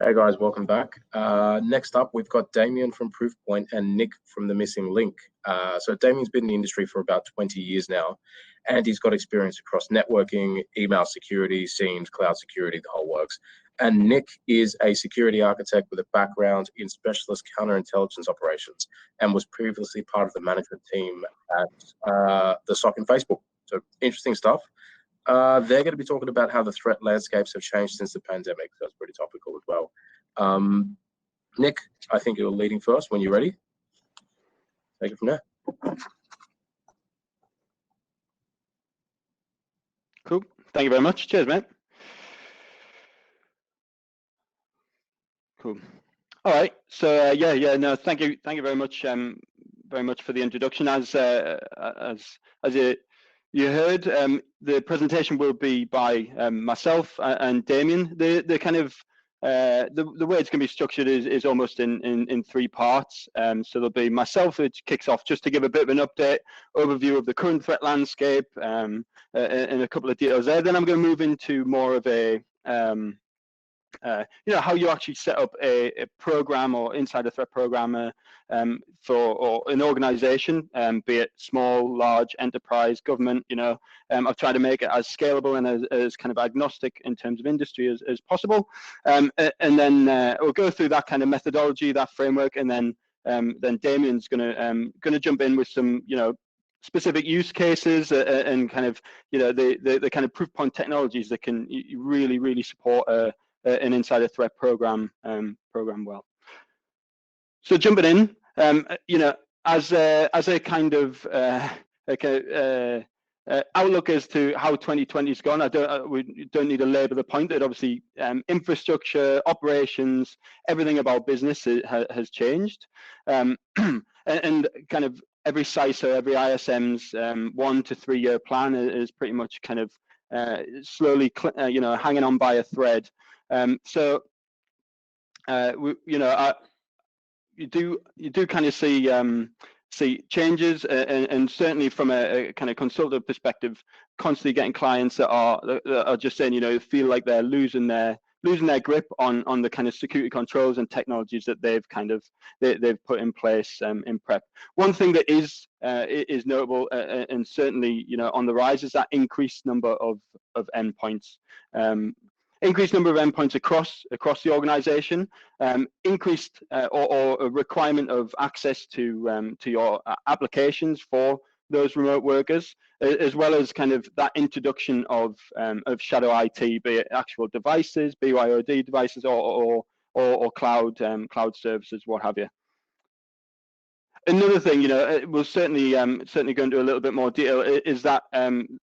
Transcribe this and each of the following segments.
Hey guys, welcome back. Next up, we've got Damian from Proofpoint and Nick from The Missing Link. So Damian's been in the industry for about 20 years now, and he's got experience across networking, email security, SIEMs, cloud security, the whole works. And Nick is a security architect with a background in specialist counterintelligence operations and was previously part of the management team at the SOC in Facebook. So interesting stuff. They're going to be talking about how the threat landscapes have changed since the pandemic. That's pretty topical as well. Nick, I think you're leading first. When you're ready, take it from there. Cool. Thank you very much. Cheers, mate. Cool. All right. So no, thank you very much for the introduction. As you heard, the presentation will be by myself and Damian. The kind of the way it's going to be structured is almost in three parts. So there'll be myself, which kicks off just to give a bit of an update, overview of the current threat landscape, and a couple of details there. Then I'm going to move into more of a how you actually set up a program or insider threat programmer for an organization, be it small, large, enterprise, government. I've tried to make it as scalable and as kind of agnostic in terms of industry as possible. And then we'll go through that kind of methodology, that framework, and then Damian's gonna jump in with some specific use cases and kind of the kind of proof point technologies that can really support an insider threat program well. So jumping in, as a kind of outlook as to how 2020 has gone, we don't need to labour the point that obviously infrastructure, operations, everything about business has changed, and kind of every CISO, every ISM's 1 to 3 year plan is pretty much kind of slowly hanging on by a thread. So you do kind of see changes, and certainly from a kind of consultative perspective, constantly getting clients that are just saying, feel like they're losing their grip on the kind of security controls and technologies that they've put in place in prep. One thing that is notable and certainly on the rise is that increased number of endpoints. Increased number of endpoints across the organization, increased or a requirement of access to your applications for those remote workers, as well as kind of that introduction of shadow IT, be it actual devices, BYOD devices, or cloud services, what have you. Another thing, we'll certainly go into a little bit more detail, is that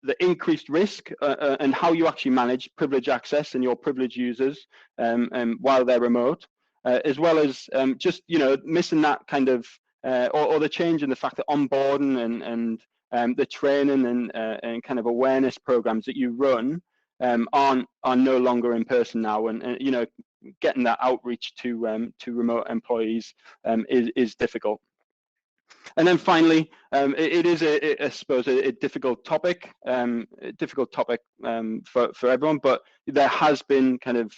the increased risk and how you actually manage privilege access and your privileged users while they're remote, as well as just missing that kind of or the change in the fact that onboarding and the training and kind of awareness programs that you run are no longer in person now, and getting that outreach to remote employees is difficult. And then finally, it is I suppose a difficult topic for everyone, but there has been kind of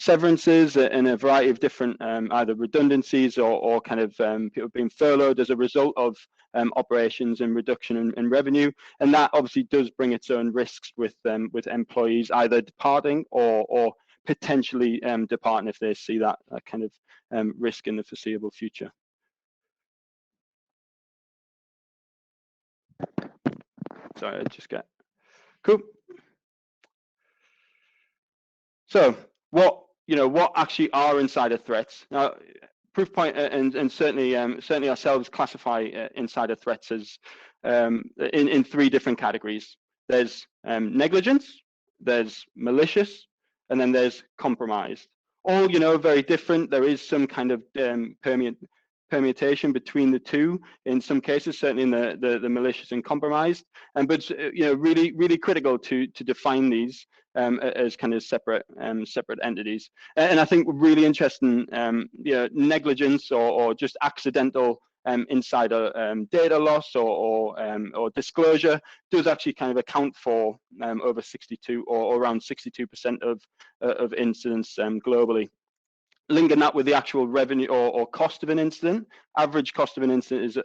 severances and a variety of different either redundancies or kind of people being furloughed as a result of operations and reduction in revenue, and that obviously does bring its own risks with employees either departing or potentially departing if they see that kind of risk in the foreseeable future. Sorry, I just got cool. So what actually are insider threats? Now, Proofpoint and certainly ourselves classify insider threats as in three different categories. There's negligence, there's malicious, and then there's compromised. All very different. There is some kind of permutation between the two in some cases, certainly in the malicious and compromised, but really critical to define these as kind of separate entities. And I think really interesting, negligence or just accidental insider data loss or disclosure does actually kind of account for over 62 or around 62% of incidents globally. Linking that with the actual revenue or cost of an incident, average cost of an incident is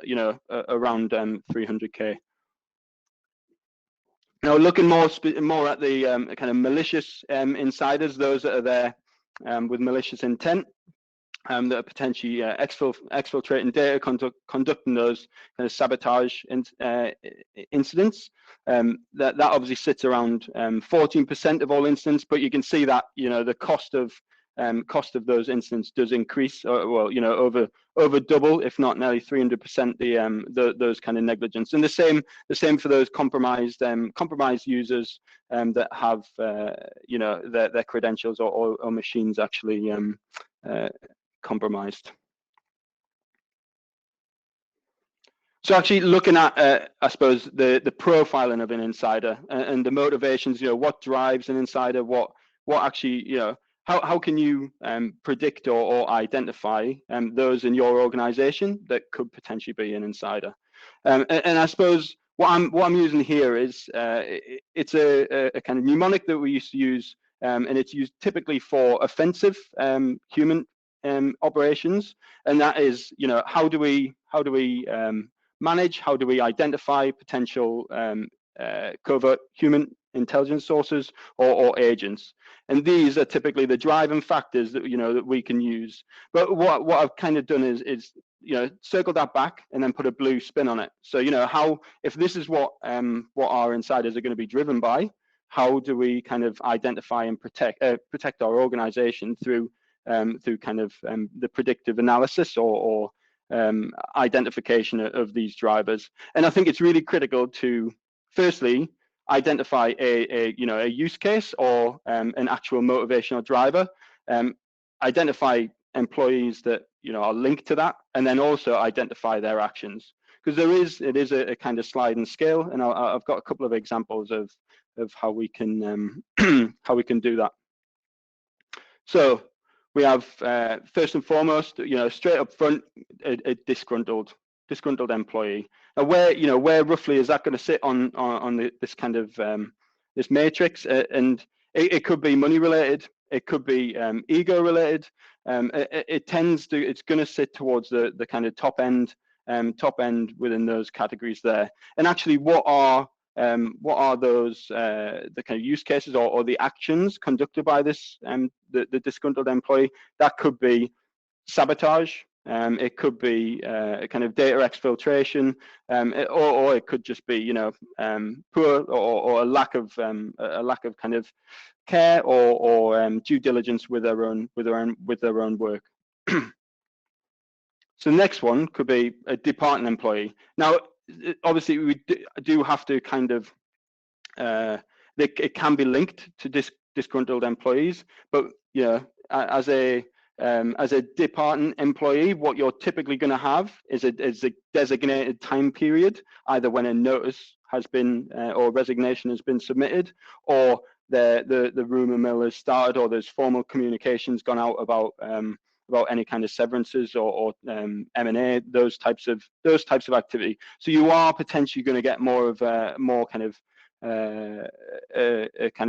around 300K. Now, looking more at the kind of malicious insiders, those that are there with malicious intent, that are potentially exfiltrating data, conducting those kind of sabotage incidents. That obviously sits around 14% of all incidents, but you can see that the cost of those incidents does increase, well, over double, if not nearly 300%, those kind of negligence. And the same for those compromised users that have their credentials or machines actually compromised. So actually looking at, I suppose, the profiling of an insider and the motivations, what drives an insider, what actually, how can you predict or identify those in your organization that could potentially be an insider? And I suppose what I'm using here is it's a kind of mnemonic that we used to use, and it's used typically for offensive human operations, and that is, how do we manage, how do we identify potential covert human intelligence sources or agents? And these are typically the driving factors that that we can use. But what I've kind of done is circle that back and then put a blue spin on it. So how, if this is what our insiders are going to be driven by, how do we kind of identify and protect our organization through kind of the predictive analysis or identification of these drivers? And I think it's really critical to firstly identify a use case or an actual motivational driver, identify employees that are linked to that, and then also identify their actions, because it is a kind of sliding scale, and I've got a couple of examples of how we can how we can do that. So we have first and foremost, straight up front, a disgruntled employee. Now, where roughly is that going to sit on this kind of this matrix? And it could be money related, it could be ego related. It's going to sit towards the kind of top end within those categories there. And actually, what are those the kind of use cases or the actions conducted by this the disgruntled employee? That could be sabotage, it could be a kind of data exfiltration, or it could just be poor or a lack of kind of care or due diligence with their own work. So the next one could be a departing employee. Now, obviously, we do have to kind of it can be linked to disgruntled employees, but as a departing employee, what you're typically going to have is a designated time period, either when a notice has been or resignation has been submitted, or the rumor mill has started, or there's formal communications gone out about any kind of severances or M&A, those types of activity. So you are potentially going to get more of a kind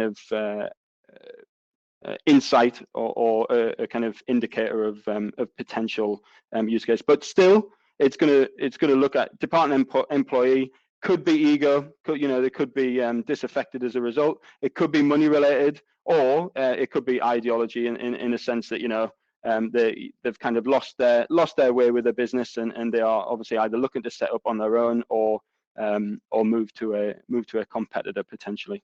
of insight or a kind of indicator of potential use case. But still, it's going to look at departing employee. Could be ego, they could be disaffected as a result. It could be money related, or it could be ideology in a sense that they've kind of lost their way with their business, and they are obviously either looking to set up on their own or move to a competitor potentially.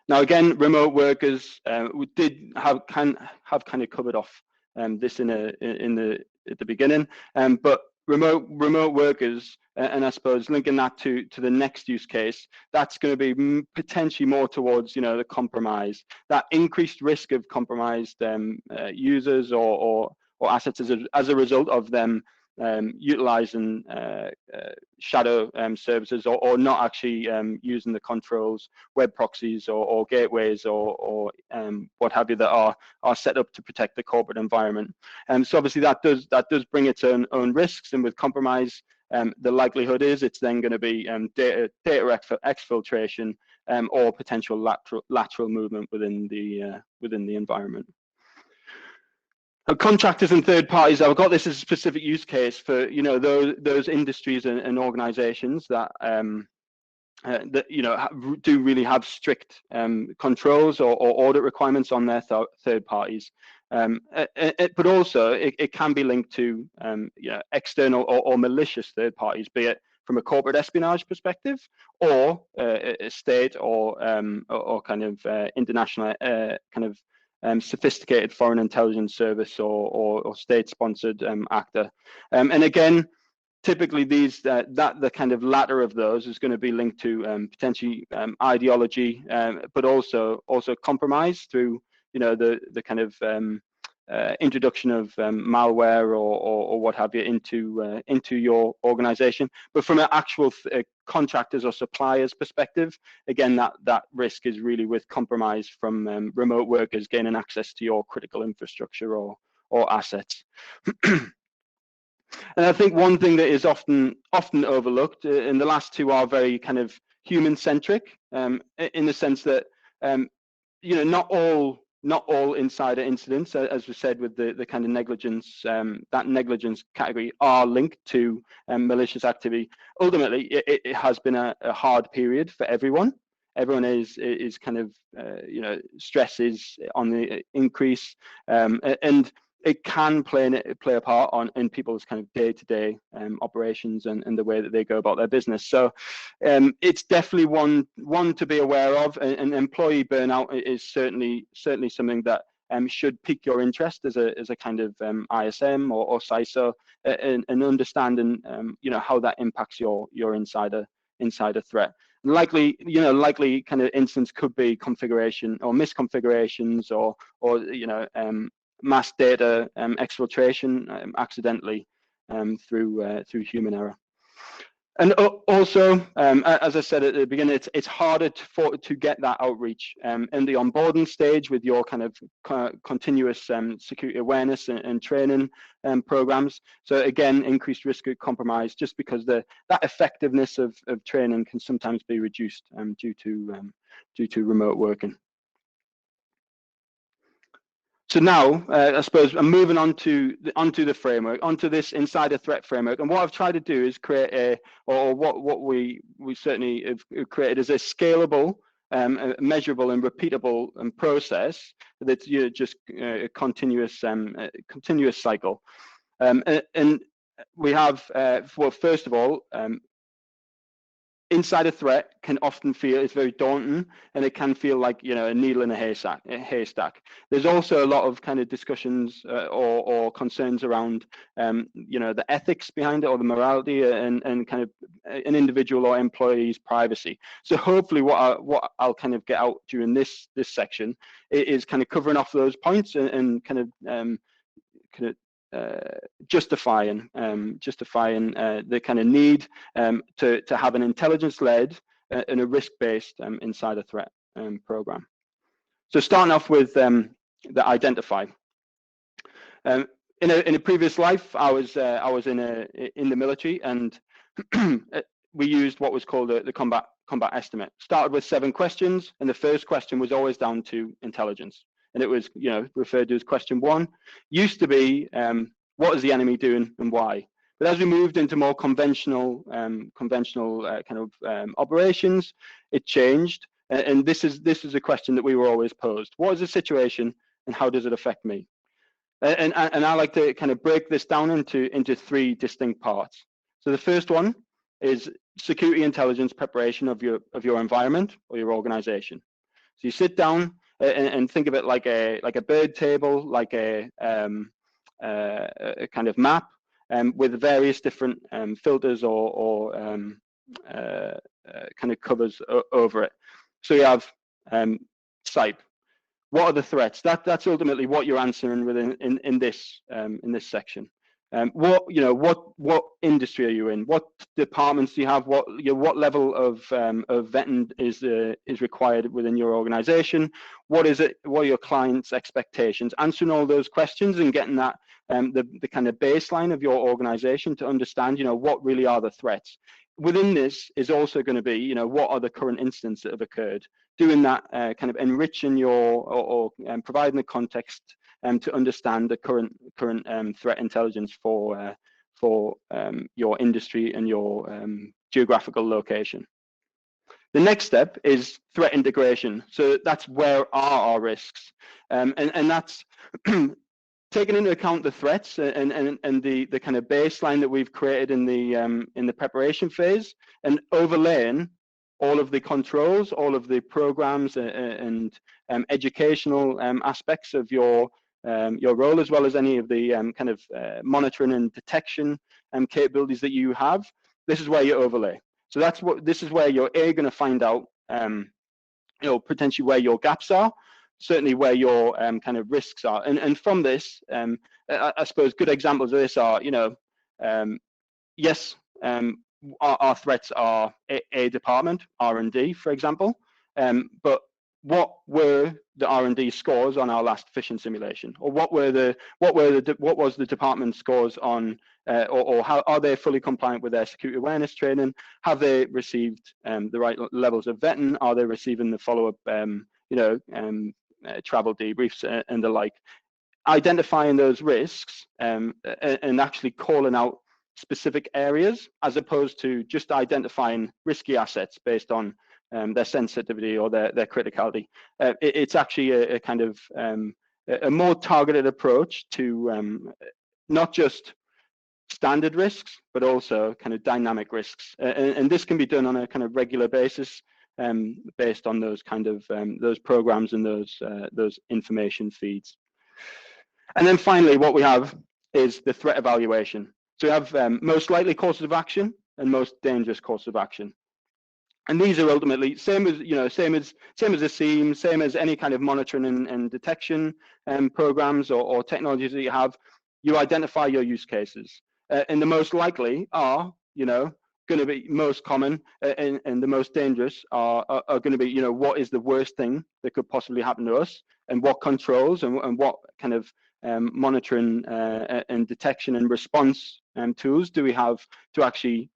Now again, remote workers, we did have kind of covered off this at the beginning, but remote workers, and I suppose linking that to the next use case, that's going to be potentially more towards the compromise, that increased risk of compromised users or assets as a result of them utilizing shadow services, or not actually using the controls, web proxies or gateways or what have you that are set up to protect the corporate environment. So obviously that does bring its own risks, and with compromise, the likelihood is it's then going to be data exfiltration or potential lateral movement within the environment. Contractors and third parties, I've got this as a specific use case for those industries and organizations that do really have strict controls or audit requirements on their third parties. But also it can be linked to external or malicious third parties, be it from a corporate espionage perspective, or a state or kind of international kind of sophisticated foreign intelligence service or state-sponsored actor. And again, typically the kind of latter of those is going to be linked to potentially ideology, but also compromise through the kind of introduction of malware or what have you into your organization. But from an actual contractors or suppliers perspective, again, that risk is really with compromise from remote workers gaining access to your critical infrastructure or assets. And I think one thing that is often overlooked, and the last two are very kind of human-centric, in the sense that not all insider incidents, as we said with the kind of negligence, that negligence category, are linked to malicious activity. Ultimately, it has been a hard period for everyone. Everyone is kind of stress is on the increase, and it can play a part in people's kind of day-to-day operations and the way that they go about their business. So it's definitely one to be aware of, and employee burnout is certainly something that should pique your interest as a kind of ISM or CISO, and understanding how that impacts your insider threat. Likely kind of instance could be configuration or misconfigurations or mass data exfiltration accidentally through human error. And also, as I said at the beginning, it's harder to get that outreach in the onboarding stage with your kind of continuous security awareness and training programs. So again, increased risk of compromise, just because that effectiveness of training can sometimes be reduced due to remote working. So now, I suppose I'm moving onto the framework, onto this insider threat framework. And what I've tried to do is create what we certainly have created is a scalable, measurable, and repeatable process that's just a continuous cycle. And we have, well, first of all, insider threat can often feel, it's very daunting, and it can feel like a needle in a haystack. There's also a lot of kind of discussions or concerns around the ethics behind it, or the morality, and kind of an individual or employee's privacy. So hopefully what I'll kind of get out during this section is kind of covering off those points and kind of justifying the kind of need to have an intelligence-led and a risk-based insider threat program. So starting off with the identify. In a previous life, I was in the military, and we used what was called the combat estimate. Started with 7 questions, and the first question was always down to intelligence. And it was, referred to as question 1. Used to be, what is the enemy doing and why? But as we moved into more conventional operations, it changed. And this is a question that we were always posed. What is the situation, and how does it affect me? And I like to kind of break this down into 3 distinct parts. So the first one is security intelligence preparation of your environment or your organization. So you sit down and think of it like a bird table, like a kind of map, with various different filters or kind of covers over it. So you have SIPE. What are the threats? That's ultimately what you're answering within in this section. what industry are you in? What departments do you have? What level of vetting is required within your organization? What are your clients' expectations? Answering all those questions and getting that the kind of baseline of your organization to understand, what really are the threats. Within this is also going to be, what are the current incidents that have occurred? Doing that kind of enriching or providing the context to understand the current threat intelligence for your industry and your geographical location. The next step is threat integration. So that's where are our risks, and that's taking into account the threats and the kind of baseline that we've created in the preparation phase, and overlaying all of the controls, all of the programs and educational aspects of your role, as well as any of the kind of monitoring and detection capabilities that you have. This is where you overlay. So this is where you're going to find out, potentially where your gaps are, certainly where your kind of risks are, and from this, I suppose good examples of this are, yes, our threats are a department, R&D, for example, but what were the R&D scores on our last phishing simulation, or what was the department scores on, or how are they fully compliant with their security awareness training? Have they received the right levels of vetting? Are they receiving the follow-up, travel debriefs and the like? Identifying those risks and actually calling out specific areas, as opposed to just identifying risky assets based on their sensitivity or their criticality. It's actually a kind of a more targeted approach to not just standard risks, but also kind of dynamic risks. And this can be done on a kind of regular basis based on those kind of those programs and those information feeds. And then finally, what we have is the threat evaluation. So we have most likely courses of action and most dangerous courses of action. And these are ultimately same as a SIEM, same as any kind of monitoring and detection programs or technologies that you have. You identify your use cases, and the most likely are going to be most common, and the most dangerous are going to be what is the worst thing that could possibly happen to us, and what controls and what kind of monitoring and detection and response tools do we have to actually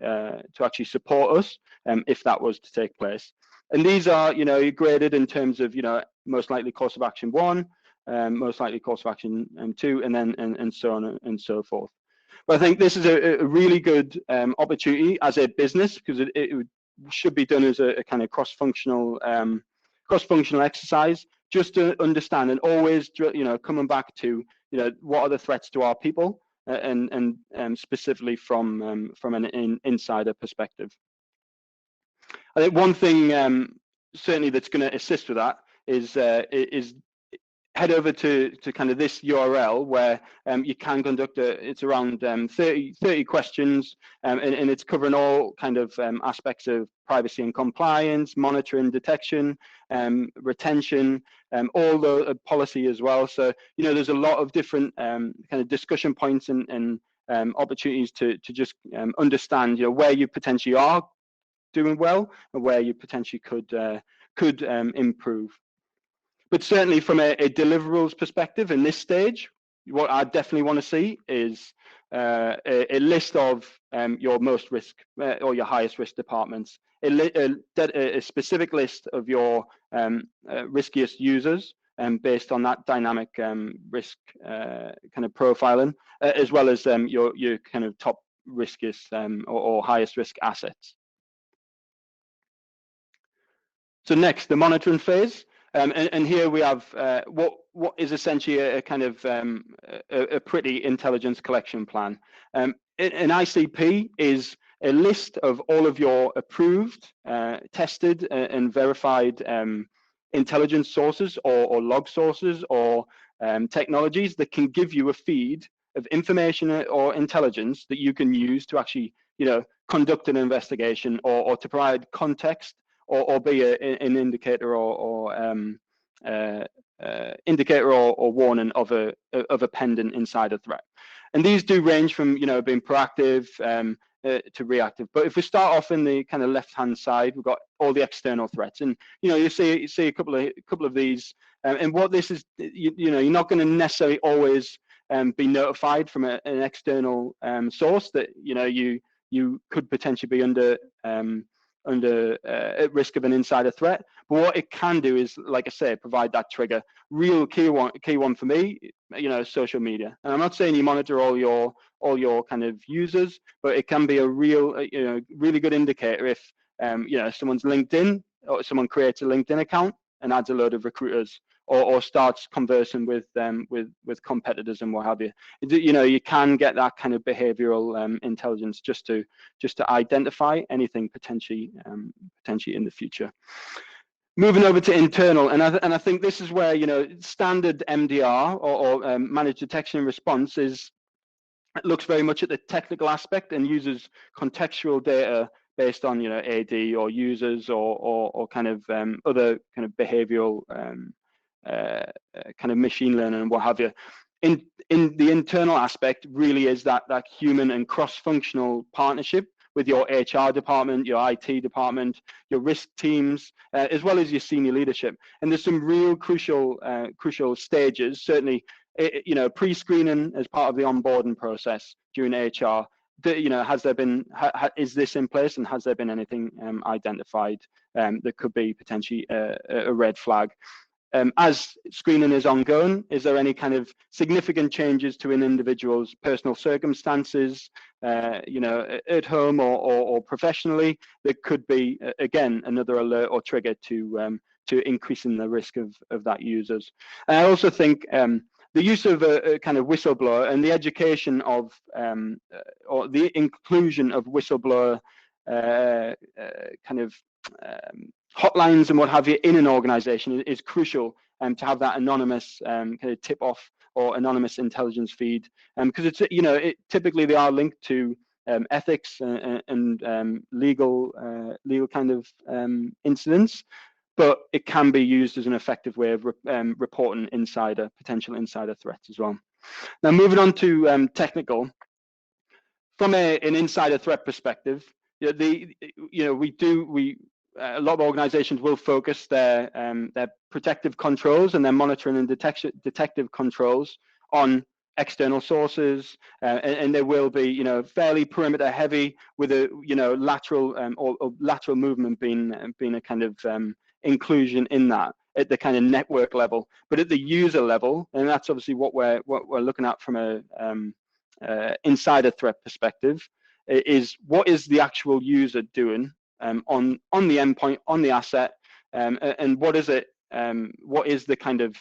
support us if that was to take place. And these are graded in terms of most likely course of action 1, most likely course of action 2, and then and so on and so forth. But I think this is a really good opportunity as a business, because it should be done as a kind of cross-functional exercise, just to understand, and always coming back to what are the threats to our people, and specifically from an insider perspective. I think one thing certainly that's going to assist with that is head over to kind of this URL where you can conduct it's around 30 questions, and it's covering all kind of aspects of privacy and compliance, monitoring, detection, retention, all the policy as well. So there's a lot of different kind of discussion points and opportunities to just understand where you potentially are doing well and where you potentially could improve. But certainly from a deliverables perspective in this stage, what I definitely want to see is a list of your most risk or your highest risk departments, a specific list of your riskiest users, based on that dynamic risk kind of profiling, as well as your kind of top riskiest or highest risk assets. So next, the monitoring phase. And here we have what is essentially a kind of a pretty intelligence collection plan. An ICP is a list of all of your approved, tested, and verified intelligence sources or log sources or technologies that can give you a feed of information or intelligence that you can use to actually conduct an investigation or to provide context, or be an indicator or warning of a pending insider threat. And these do range from, being proactive to reactive. But if we start off in the kind of left-hand side, we've got all the external threats, and you see a couple of these. And what this is, you're not going to necessarily always be notified from an external source that you could potentially be under at risk of an insider threat. But what it can do is, like I say, provide that trigger. Real key one for me, social media. And I'm not saying you monitor all your kind of users, but it can be a real, really good indicator if someone's LinkedIn, or someone creates a LinkedIn account and adds a load of recruiters, or starts conversing with competitors and what have you. You can get that kind of behavioral intelligence just to identify anything potentially in the future. Moving over to internal, and I think this is where standard MDR or managed detection and response looks very much at the technical aspect and uses contextual data based on AD or users or kind of other kind of behavioral kind of machine learning and what have you. In the internal aspect really is that human and cross-functional partnership with your HR department, your IT department, your risk teams, as well as your senior leadership. And there's some real crucial stages, certainly, pre-screening as part of the onboarding process during HR. Has there been, is this in place, and has there been anything identified that could be potentially a red flag? As screening is ongoing, is there any kind of significant changes to an individual's personal circumstances, at home or professionally, that could be, again, another alert or trigger to increasing the risk of that users. And I also think the use of a kind of whistleblower and the education of, or the inclusion of whistleblower kind of hotlines and what have you in an organization is crucial to have that anonymous kind of tip off or anonymous intelligence feed, because it's typically they are linked to ethics and legal kind of incidents, but it can be used as an effective way of reporting potential insider threats as well. Now moving on to technical, from an insider threat perspective, a lot of organizations will focus their protective controls and their monitoring and detective controls on external sources, and they will be fairly perimeter heavy, with a lateral or lateral movement being a kind of inclusion in that at the kind of network level. But at the user level, and that's obviously what we're looking at from a insider threat perspective, is what is the actual user doing on the endpoint, on the asset, and what is it? What is the kind of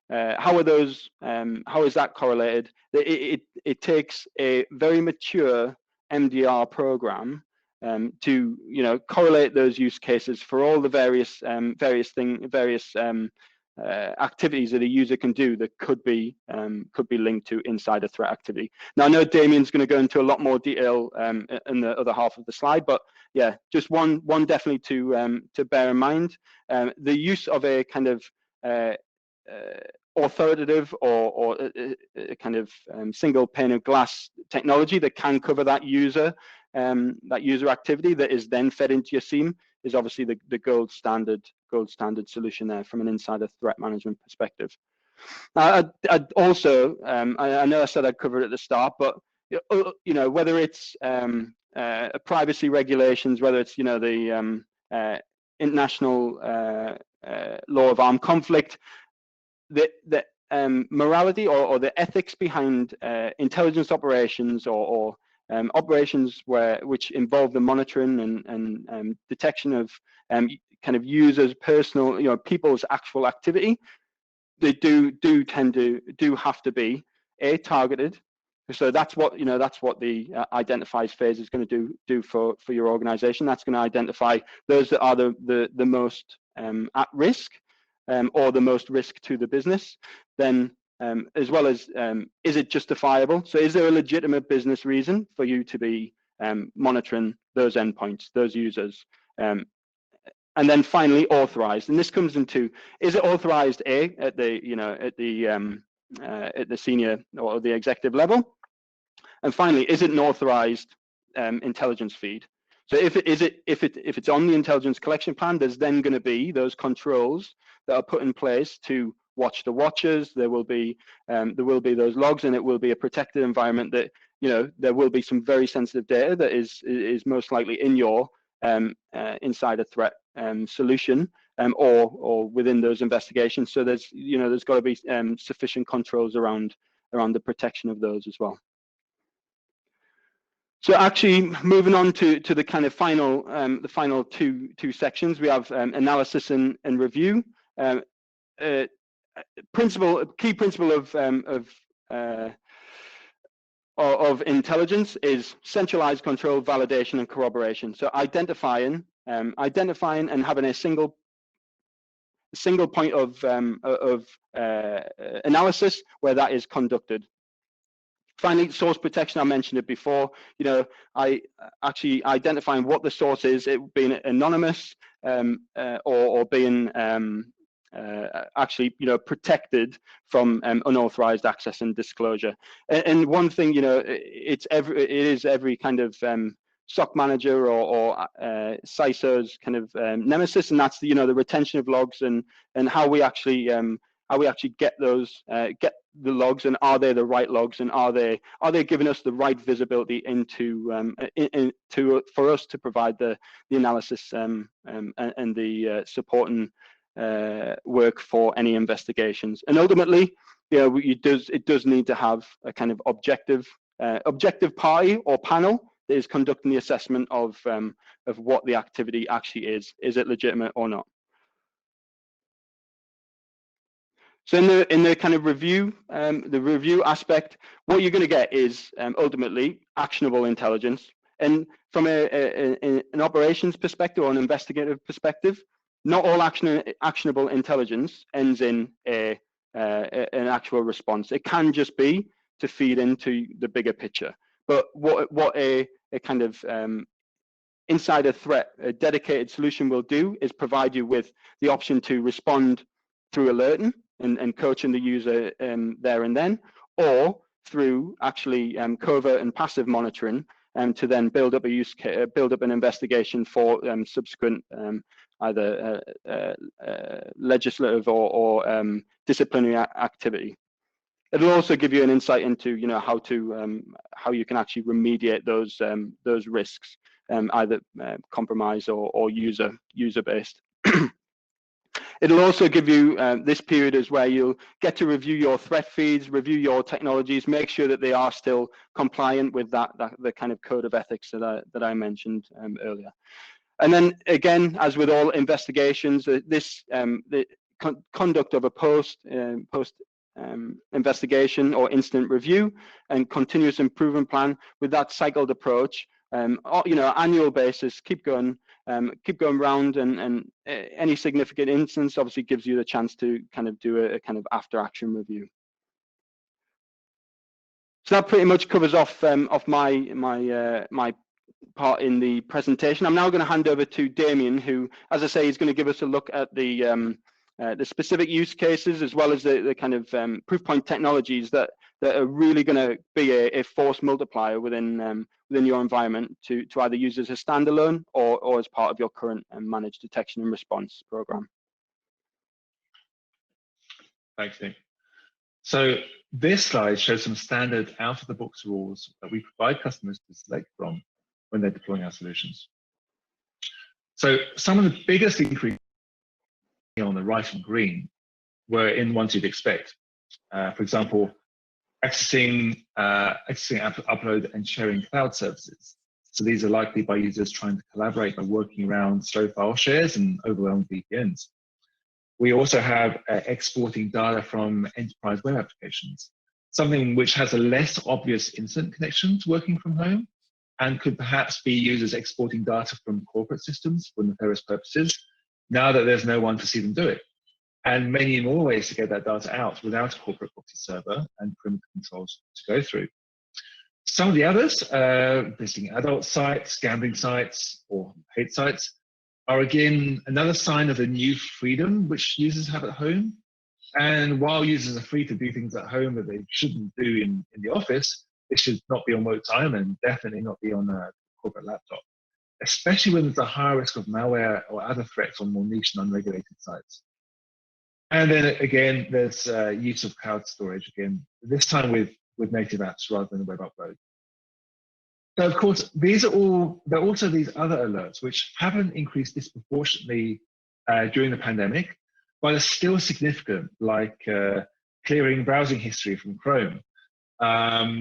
how are those? How is that correlated? It takes a very mature MDR program to correlate those use cases for all the various activities that a user can do that could be linked to insider threat activity. Now I know Damian's going to go into a lot more detail in the other half of the slide, but yeah, just one definitely to bear in mind: the use of a kind of authoritative or a kind of single pane of glass technology that can cover that user activity that is then fed into your SIEM is obviously the gold standard solution there from an insider threat management perspective. I'd also, I know I said I'd cover it at the start, but whether it's privacy regulations, whether it's the international law of armed conflict, the morality or the ethics behind intelligence operations or operations which involve the monitoring and detection of kind of users' personal, people's actual activity, they do have to be targeted. So that's what the identifies phase is going to do for your organization. That's going to identify those that are the most at risk or the most risk to the business. Then as well as is it justifiable? So is there a legitimate business reason for you to be monitoring those endpoints, those users? And then finally, authorized. And this comes into, is it authorized at the senior or the executive level? And finally, is it an authorized intelligence feed? So if it's on the intelligence collection plan, there's then going to be those controls that are put in place to watch the watchers. There will be those logs, and it will be a protected environment that, you know, there will be some very sensitive data that is most likely in your insider threat solution or within those investigations. So there's got to be sufficient controls around the protection of those as well. So actually, moving on to the kind of final the final two sections, we have analysis and review. Key principle of intelligence is centralized control, validation, and corroboration. So identifying and having a single point of analysis where that is conducted. Finally, source protection, I mentioned it before. You know, I actually identifying what the source is, it being anonymous or being actually, you know, protected from unauthorized access and disclosure. And one thing, you know, it is every kind of SOC manager or CISO's kind of nemesis, and that's the, you know, the retention of logs and how we actually get those the logs, and are they the right logs, and are they giving us the right visibility into for us to provide the analysis and the supporting work for any investigations. And ultimately, you know, it does need to have a kind of objective party or panel that is conducting the assessment of what the activity actually is. Is it legitimate or not? So in the kind of review, the review aspect, what you're going to get is ultimately actionable intelligence. And from an operations perspective or an investigative perspective, not all actionable intelligence ends in an actual response. It can just be to feed into the bigger picture. But what a kind of insider threat, a dedicated solution will do is provide you with the option to respond through alerting and coaching the user there and then, or through actually covert and passive monitoring, to then build up an investigation for subsequent either legislative or disciplinary activity. It'll also give you an insight into, you know, how you can actually remediate those risks, either compromise or user based. It'll also give you this period is where you'll get to review your threat feeds, review your technologies, make sure that they are still compliant with the kind of code of ethics that I mentioned earlier. And then again, as with all investigations, the conduct of a post investigation or incident review and continuous improvement plan with that cycled approach, you know, annual basis, keep going round, and any significant instance obviously gives you the chance to kind of do a kind of after action review. So that pretty much covers off my part in the presentation. I'm now going to hand over to Damian, who, as I say, is going to give us a look at the specific use cases, as well as the kind of Proofpoint technologies that are really going to be a force multiplier within your environment to either use as a standalone or as part of your current managed detection and response program. Thanks, Nick. So this slide shows some standard out-of-the-box rules that we provide customers to select from when they're deploying our solutions. So some of the biggest increases on the right and green were in ones you'd expect. For example, accessing upload and sharing cloud services. So these are likely by users trying to collaborate by working around slow file shares and overwhelmed VPNs. We also have exporting data from enterprise web applications, something which has a less obvious instant connection to working from home, and could perhaps be users exporting data from corporate systems for nefarious purposes, now that there's no one to see them do it. And many more ways to get that data out without a corporate proxy server and perimeter controls to go through. Some of the others, visiting adult sites, gambling sites, or hate sites, are again another sign of the new freedom which users have at home. And while users are free to do things at home that they shouldn't do in the office, This should not be on work time and definitely not be on a corporate laptop, especially when there's a higher risk of malware or other threats on more niche and unregulated sites. And then again, there's use of cloud storage again, this time with native apps rather than web upload. So of course, there are also these other alerts which haven't increased disproportionately during the pandemic, but are still significant, like clearing browsing history from Chrome,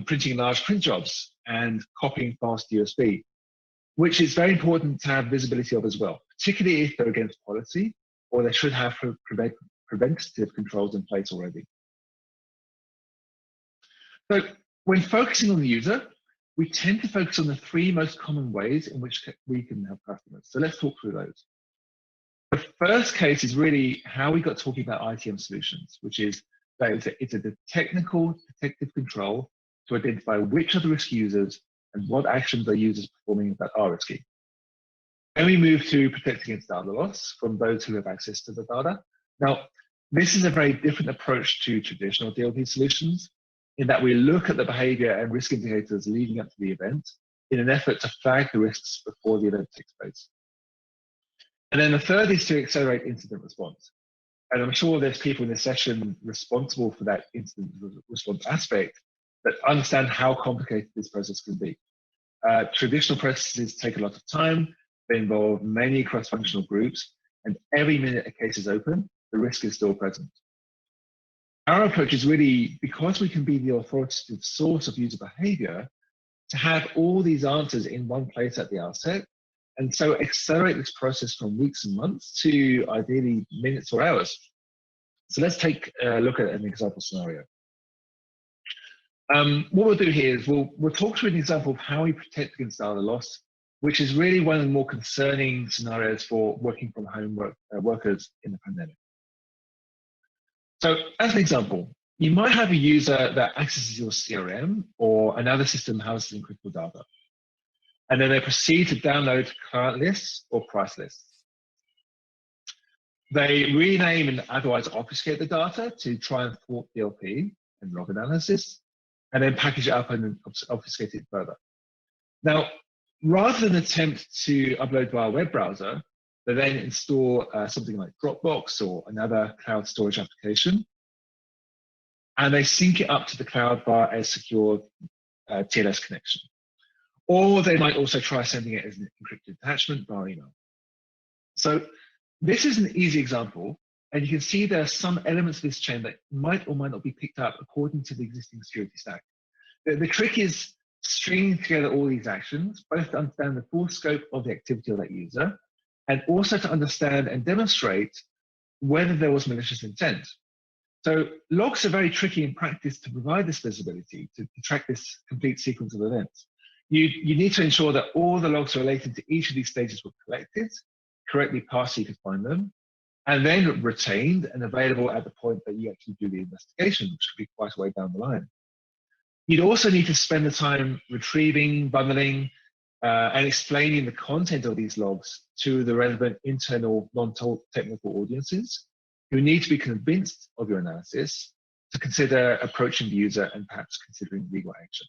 printing large print jobs, and copying fast USB, which is very important to have visibility of as well, particularly if they're against policy or they should have preventative controls in place already. So when focusing on the user, we tend to focus on the 3 most common ways in which we can help customers. So let's talk through those. The first case is really how we got talking about ITM solutions, which is that it's a technical detective control to identify which are the risky users and what actions are users performing that are risky. Then we move to protect against data loss from those who have access to the data. Now, this is a very different approach to traditional DLP solutions in that we look at the behavior and risk indicators leading up to the event in an effort to flag the risks before the event takes place. And then the third is to accelerate incident response. And I'm sure there's people in this session responsible for that incident response aspect that understand how complicated this process can be. Traditional processes take a lot of time, they involve many cross-functional groups, and every minute a case is open, the risk is still present. Our approach is really, because we can be the authoritative source of user behavior, to have all these answers in one place at the outset, and so accelerate this process from weeks and months to ideally minutes or hours. So let's take a look at an example scenario. What we'll do here is we'll talk through an example of how we protect against data loss, which is really one of the more concerning scenarios for working from home workers in the pandemic. So as an example, you might have a user that accesses your CRM or another system houses encrypted data, and then they proceed to download client lists or price lists. They rename and otherwise obfuscate the data to try and thwart DLP and log analysis, and then package it up and obfuscate it further. Now, rather than attempt to upload via a web browser, they then install something like Dropbox or another cloud storage application, and they sync it up to the cloud via a secure TLS connection. Or they might also try sending it as an encrypted attachment via email. So this is an easy example, and you can see there are some elements of this chain that might or might not be picked up according to the existing security stack. The trick is stringing together all these actions, both to understand the full scope of the activity of that user, and also to understand and demonstrate whether there was malicious intent. So logs are very tricky in practice to provide this visibility, to track this complete sequence of events. You need to ensure that all the logs related to each of these stages were collected, correctly parsed so you could find them, and then retained and available at the point that you actually do the investigation, which could be quite a way down the line. You'd also need to spend the time retrieving, bundling, and explaining the content of these logs to the relevant internal non-technical audiences who need to be convinced of your analysis to consider approaching the user and perhaps considering legal action.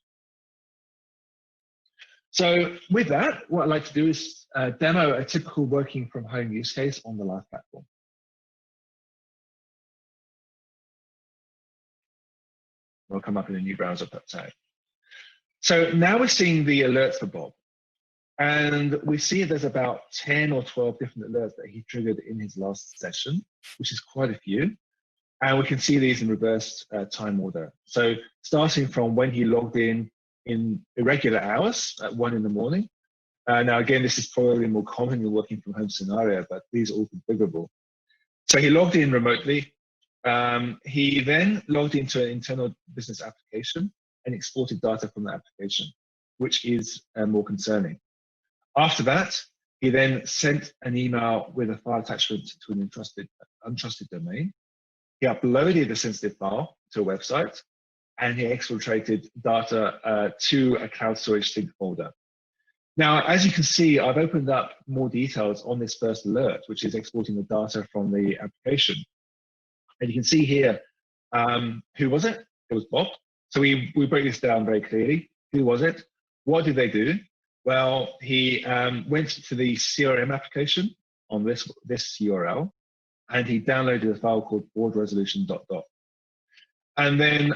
So with that, what I'd like to do is demo a typical working from home use case on the live platform. We'll come up in a new browser per se. So now we're seeing the alerts for Bob. And we see there's about 10 or 12 different alerts that he triggered in his last session, which is quite a few. And we can see these in reverse time order. So starting from when he logged in irregular hours at 1 in the morning. Now, again, this is probably more common in a working from home scenario, but these are all configurable. So he logged in remotely. He then logged into an internal business application and exported data from the application, which is more concerning. After that, he then sent an email with a file attachment to an untrusted domain. He uploaded a sensitive file to a website, and he exfiltrated data to a cloud storage sync folder. Now, as you can see, I've opened up more details on this first alert, which is exporting the data from the application. And you can see here, who was it? It was Bob. So we break this down very clearly. Who was it? What did they do? Well, he went to the CRM application on this URL, and he downloaded a file called boardresolution.doc. And then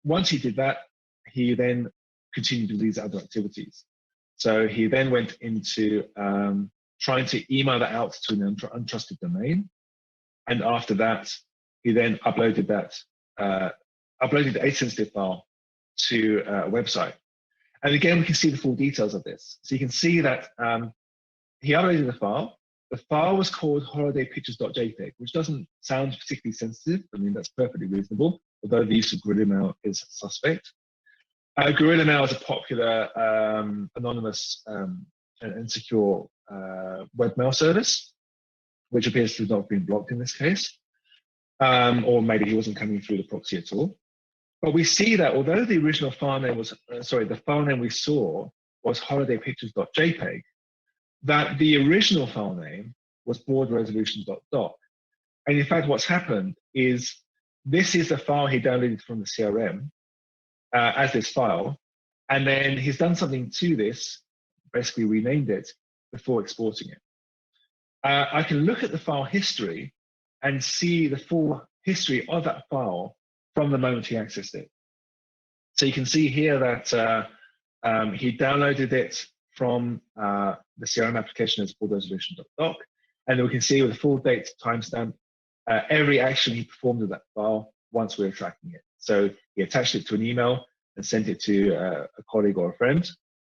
once he did that, he then continued with these other activities. So he then went into trying to email that out to an untrusted domain. And after that, he then uploaded a sensitive file to a website. And again, we can see the full details of this. So you can see that he uploaded the file. The file was called holidaypictures.jpg, which doesn't sound particularly sensitive. I mean, that's perfectly reasonable, although the use of Gorilla Mail is suspect. Gorilla Mail is a popular anonymous and secure webmail service, which appears to have not been blocked in this case. Or maybe he wasn't coming through the proxy at all. But we see that although the original file name was, the file name we saw was holidaypictures.jpg, that the original file name was boardresolution.doc. And in fact, what's happened is this is the file he downloaded from the CRM as this file. And then he's done something to this, basically renamed it before exporting it. I can look at the file history and see the full history of that file from the moment he accessed it. So you can see here that he downloaded it from the CRM application as boardresolution.doc, and then we can see with the full date timestamp every action he performed with that file once we were tracking it. So he attached it to an email and sent it to a colleague or a friend.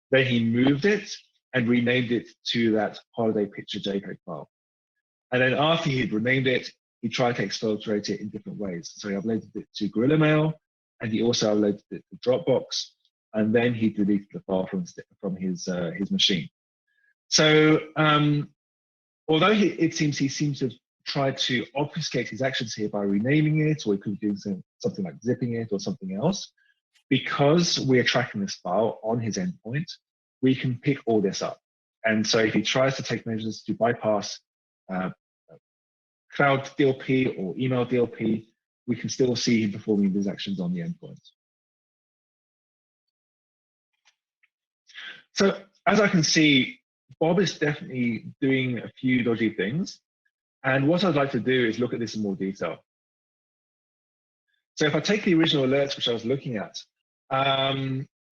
Then he moved it and renamed it to that holiday picture JPEG file. And then after he'd renamed it, he tried to exfiltrate it in different ways. So he uploaded it to Gorilla Mail, and he also uploaded it to Dropbox, and then he deleted the file from his machine. So although it seems he seems to have tried to obfuscate his actions here by renaming it, or he could be doing something like zipping it or something else, because we are tracking this file on his endpoint, we can pick all this up. And so if he tries to take measures to bypass cloud DLP or email DLP, we can still see him performing these actions on the endpoint. So as I can see, Bob is definitely doing a few dodgy things. And what I'd like to do is look at this in more detail. So if I take the original alerts, which I was looking at,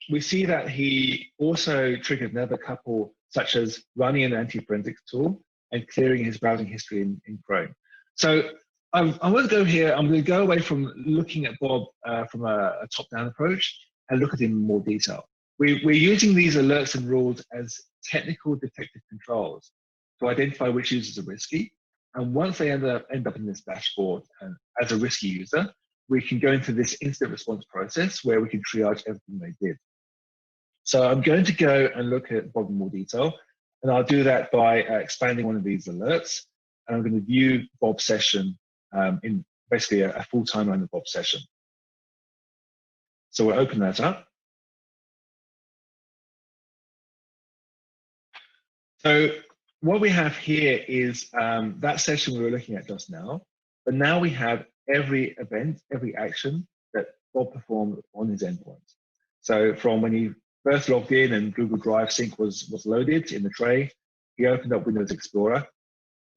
we see that he also triggered another couple, such as running an anti-forensics tool and clearing his browsing history in Chrome. So I want to go here. I'm going to go away from looking at Bob from a top-down approach and look at him in more detail. We're using these alerts and rules as technical detective controls to identify which users are risky. And once they end up in this dashboard as a risky user, we can go into this incident response process where we can triage everything they did. So I'm going to go and look at Bob in more detail, and I'll do that by expanding one of these alerts. And I'm going to view Bob's session in basically a full timeline of Bob's session. So we'll open that up. So what we have here is that session we were looking at just now, but now we have every event, every action that Bob performed on his endpoint. So from when he first logged in and Google Drive Sync was loaded in the tray, he opened up Windows Explorer.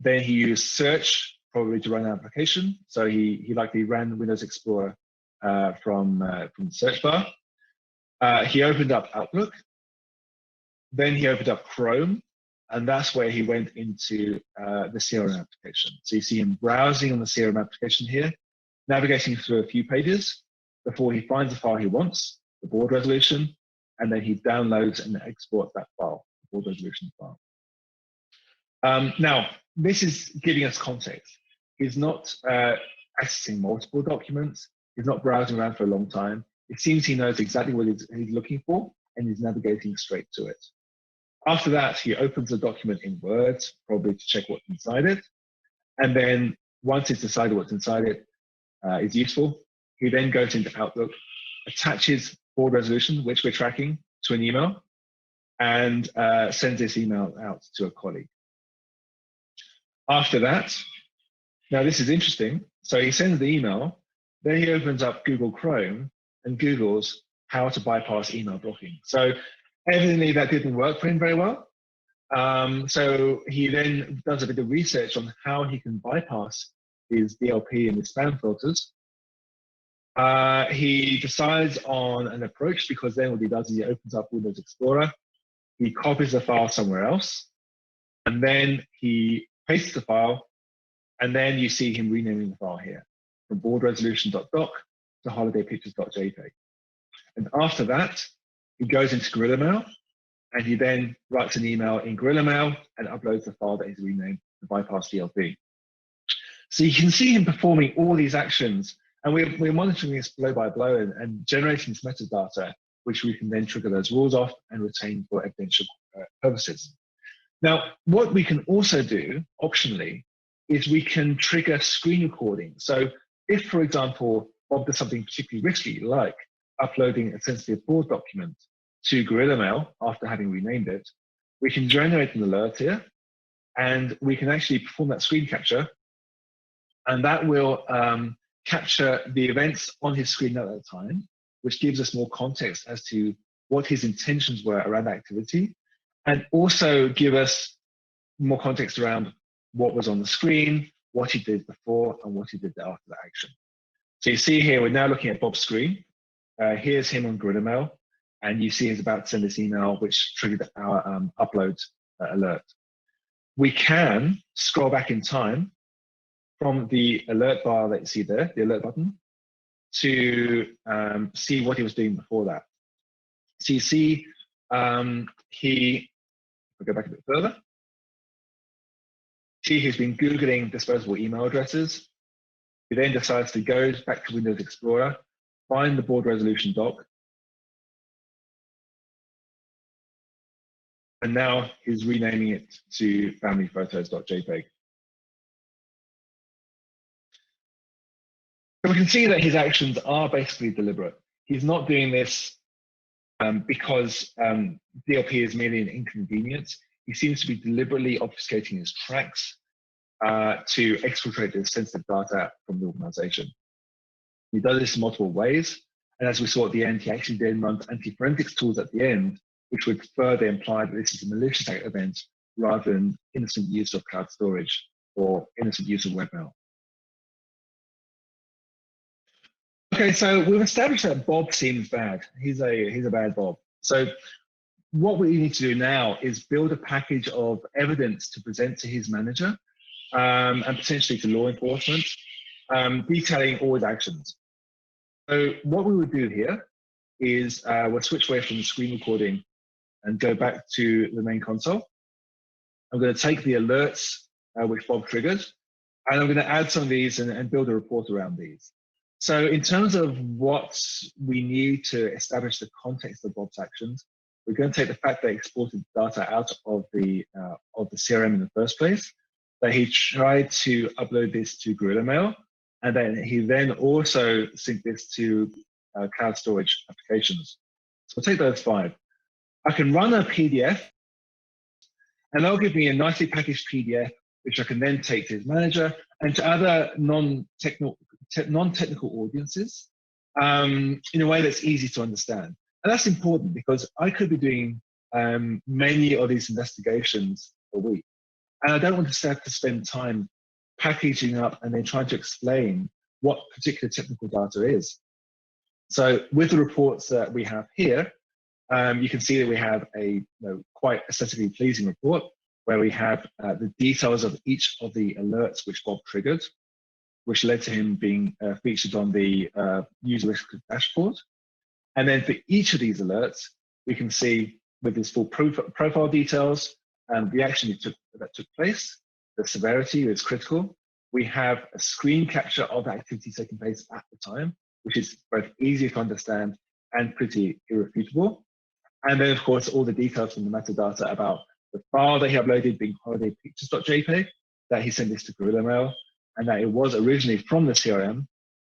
Then he used search probably to run an application. So he likely ran Windows Explorer from the search bar. He opened up Outlook. Then he opened up Chrome. And that's where he went into the CRM application. So you see him browsing on the CRM application here, navigating through a few pages before he finds the file he wants, the board resolution, and then he downloads and exports that file, the board resolution file. Now, this is giving us context. He's not accessing multiple documents. He's not browsing around for a long time. It seems he knows exactly what he's looking for, and he's navigating straight to it. After that, he opens a document in Word, probably to check what's inside it. And then once he's decided what's inside it is useful, he then goes into Outlook, attaches board resolution, which we're tracking, to an email, and sends this email out to a colleague. After that, now this is interesting. So he sends the email, then he opens up Google Chrome and Googles how to bypass email blocking. So evidently that didn't work for him very well. So he then does a bit of research on how he can bypass his DLP and his spam filters. He decides on an approach, because then what he does is he opens up Windows Explorer, he copies the file somewhere else, and then he pastes the file, and then you see him renaming the file here from boardresolution.doc to holidaypictures.jpg. And after that, he goes into Gorilla Mail, and he then writes an email in Gorilla Mail and uploads the file that he's renamed to bypass DLP. So you can see him performing all these actions, and we're monitoring this blow by blow and generating this metadata, which we can then trigger those rules off and retain for evidential purposes. Now, what we can also do, optionally, is we can trigger screen recording. So if, for example, Bob does something particularly risky, like uploading a sensitive board document to Gorilla Mail after having renamed it, we can generate an alert here, and we can actually perform that screen capture, and that will capture the events on his screen at that time, which gives us more context as to what his intentions were around that activity, and also give us more context around what was on the screen, what he did before, and what he did after the action. So you see here, we're now looking at Bob's screen. Here's him on Gorilla Mail, and you see he's about to send this email, which triggered our upload alert. We can scroll back in time from the alert bar that you see there, the alert button, to see what he was doing before that. So you see, I'll go back a bit further. See, he's been Googling disposable email addresses. He then decides to go back to Windows Explorer, find the board resolution doc, and now he's renaming it to familyphotos.jpg. So we can see that his actions are basically deliberate. He's not doing this because DLP is merely an inconvenience. He seems to be deliberately obfuscating his tracks to exfiltrate this sensitive data from the organization. He does this in multiple ways. And as we saw at the end, he actually then runs anti-forensics tools at the end, which would further imply that this is a malicious event rather than innocent use of cloud storage or innocent use of webmail. Okay, so we've established that Bob seems bad. He's a bad Bob. So what we need to do now is build a package of evidence to present to his manager and potentially to law enforcement, detailing all his actions. So what we would do here is we'll switch away from the screen recording and go back to the main console. I'm going to take the alerts which Bob triggered, and I'm going to add some of these and build a report around these. So in terms of what we need to establish the context of Bob's actions, we're going to take the fact that he exported data out of the CRM in the first place, that he tried to upload this to Gorilla Mail, and then he then also synced this to cloud storage applications. So I'll take those 5. I can run a PDF, and that'll give me a nicely packaged PDF, which I can then take to his manager and to other non-technical audiences in a way that's easy to understand. And that's important because I could be doing many of these investigations a week, and I don't want to have to spend time packaging up and then trying to explain what particular technical data is. So with the reports that we have here, you can see that we have a quite aesthetically pleasing report where we have the details of each of the alerts which Bob triggered, which led to him being featured on the user risk dashboard. And then for each of these alerts, we can see with his full profile details and the action that took place, the severity is critical. We have a screen capture of the activity taking place at the time, which is both easy to understand and pretty irrefutable. And then, of course, all the details from the metadata about the file that he uploaded being holidaypictures.jpg, that he sent this to Gorilla Mail, and that it was originally from the CRM,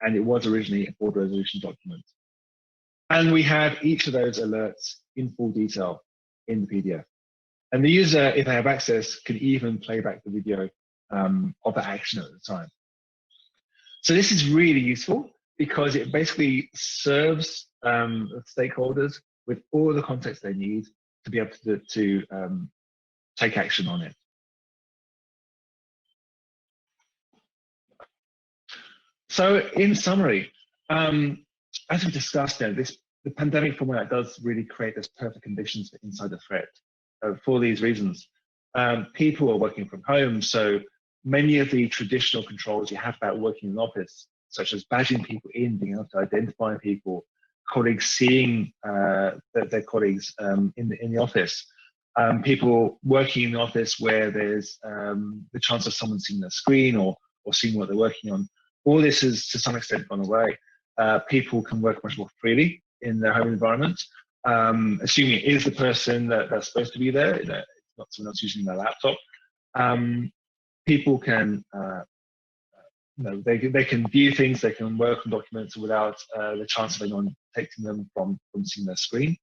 and it was originally a board resolution document. And we have each of those alerts in full detail in the PDF. And the user, if they have access, can even play back the video of the action at the time. So this is really useful because it basically serves stakeholders with all the context they need to be able to take action on it. So in summary, as we discussed, the pandemic format does really create this perfect conditions for insider threat for these reasons. People are working from home, so many of the traditional controls you have about working in an office, such as badging people in, being able to identify people, colleagues seeing their colleagues in the office, people working in the office where there's the chance of someone seeing their screen or seeing what they're working on. All this has to some extent gone away. People can work much more freely in their home environment, assuming it is the person that's supposed to be there, it's not someone else using their laptop. People can, they can view things, they can work on documents without the chance of anyone detecting them from seeing their screen.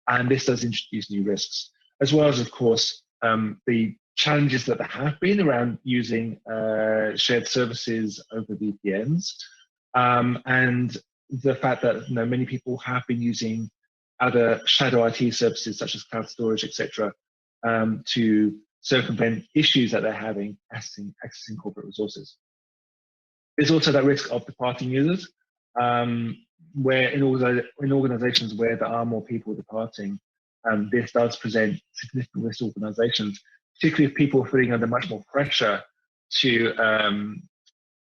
And this does introduce new risks, as well as, of course, the challenges that there have been around using shared services over VPNs, and the fact that many people have been using other shadow IT services such as cloud storage, etc., to circumvent issues that they're having accessing corporate resources. There's also that risk of departing users, where in organizations where there are more people departing, this does present significant risk to organizations, particularly if people are feeling under much more pressure to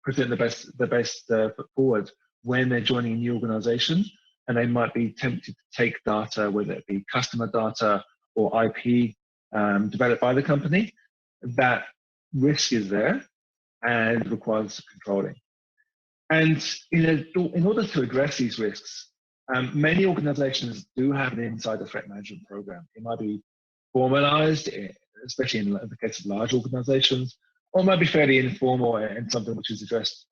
present the best foot forward when they're joining a new organization, and they might be tempted to take data, whether it be customer data or IP developed by the company. That risk is there and requires controlling. And in order to address these risks, many organizations do have an insider threat management program. It might be formalized, especially in the case of large organizations, or it might be fairly informal and something which is addressed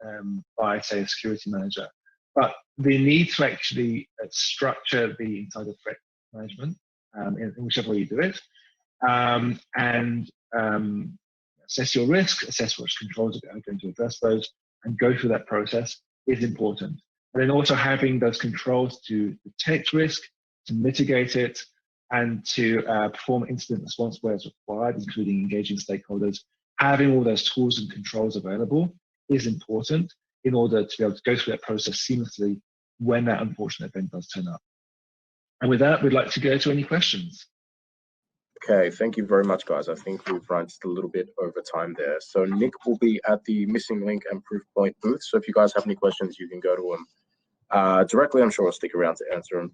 by, say, a security manager. But the need to actually structure the insider threat management in whichever way you do it, and assess your risk, assess which controls are going to address those, and go through that process is important. And then also having those controls to detect risk, to mitigate it, and to perform incident response where it's required, including engaging stakeholders. Having all those tools and controls available is important in order to be able to go through that process seamlessly when that unfortunate event does turn up. And with that, we'd like to go to any questions. Okay, thank you very much, guys. I think we've run just a little bit over time there. So Nick will be at the Missing Link and Proofpoint booth. So if you guys have any questions, you can go to him directly. I'm sure I'll stick around to answer them.